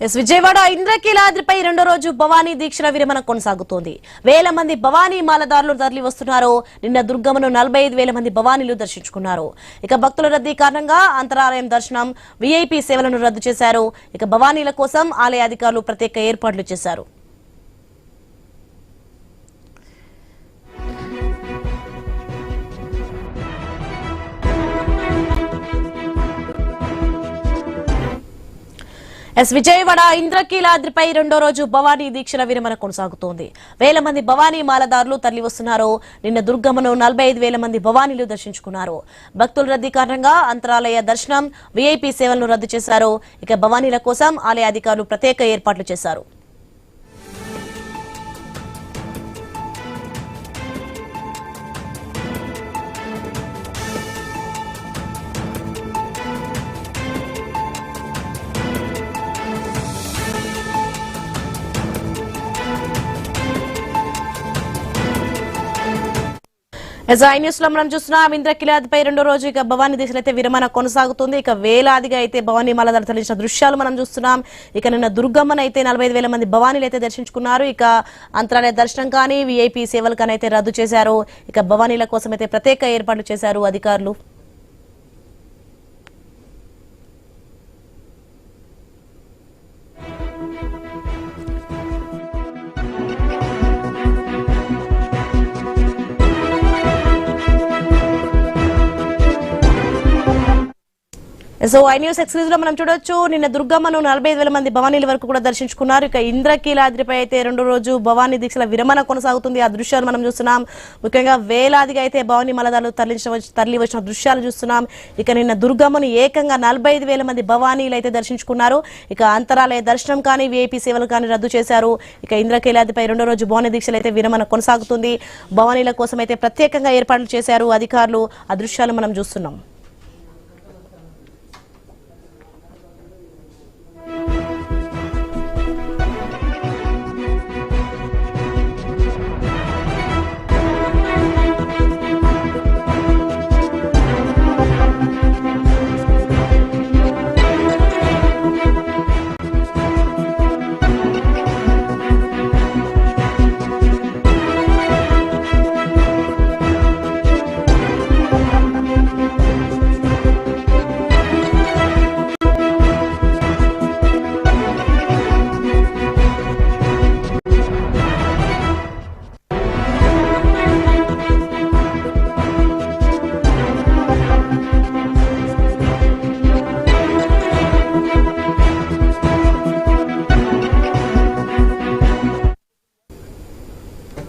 విజయవాడ ఇంద్రకీలాద్రిపై రెండో రోజు భవానీ దీక్షల విరమణ కొనసాగుతోంది. వేల మంది భవానీ మాలదారులు తరలి వస్తున్నారు. నిన్న దుర్గమ్మను 45,000 మంది భవానీలు దర్శించుకున్నారు. ఇక భక్తుల రద్దీ కారణంగా అంతరాలయం దర్శనం, వీఐపీ సేవలను రద్దు చేశారు. ఇక భవానీల కోసం ఆలయ అధికారులు ప్రత్యేక ఏర్పాట్లు చేశారు. విజయవాడ ఇంద్రకీలాద్రిపై రెండో రోజు భవానీ దీక్షల విరమణ కొనసాగుతోంది. వేల మంది భవానీ మాలదారులు తరలి వస్తున్నారు. నిన్న దుర్గమ్మను 45,000 మంది భవానీలు దర్శించుకున్నారు. భక్తుల రద్దీ కారణంగా అంతరాలయ దర్శనం, వీఐపీ సేవలను రద్దు చేశారు. ఇక భవానీల కోసం ఆలయ అధికారులు ప్రత్యేక ఏర్పాట్లు చేశారు. న్యూస్ లో మనం చూస్తున్నాం. ఇంద్రకీలాద్రిపై రెండో రోజు ఇక భవానీ దీక్షలు అయితే విరమణ కొనసాగుతుంది. ఇక వేలాదిగా అయితే భవానీ మాలదారులు తరలించిన దృశ్యాలు మనం చూస్తున్నాం. ఇక నిన్న దుర్గమ్మను అయితే 45,000 మంది భవానీలు అయితే దర్శించుకున్నారు. ఇక అంతరాలయ దర్శనం కానీ, వీఐపీ సేవలు కానీ అయితే రద్దు చేశారు. ఇక భవానీల కోసం అయితే ప్రత్యేక ఏర్పాట్లు చేశారు అధికారులు. న్యూస్ ఎక్స్క్లూజివ్ లో మనం చూడొచ్చు. నిన్న దుర్గమ్మను 45,000 మంది భవానీల వరకు కూడా దర్శించుకున్నారు. ఇక ఇంద్రకీలాద్రిపై అయితే రెండో రోజు భవానీ దీక్షల విరమణ కొనసాగుతుంది. ఆ దృశ్యాలు మనం చూస్తున్నాం. ముఖ్యంగా వేలాదిగా అయితే భవానీ మాలదారులు తరలి వచ్చిన దృశ్యాలు చూస్తున్నాం. ఇక నిన్న దుర్గమ్మను ఏకంగా 45,000 మంది భవానీలు అయితే దర్శించుకున్నారు. ఇక అంతరాలయ దర్శనం కానీ, వీఐపీ సేవలు కానీ రద్దు చేశారు. ఇక ఇంద్రకీలాద్రిపై రెండో రోజు భవానీ దీక్షలు అయితే విరమణ కొనసాగుతుంది. భవానీల కోసం అయితే ప్రత్యేకంగా ఏర్పాట్లు చేశారు అధికారులు. ఆ దృశ్యాలు మనం చూస్తున్నాం.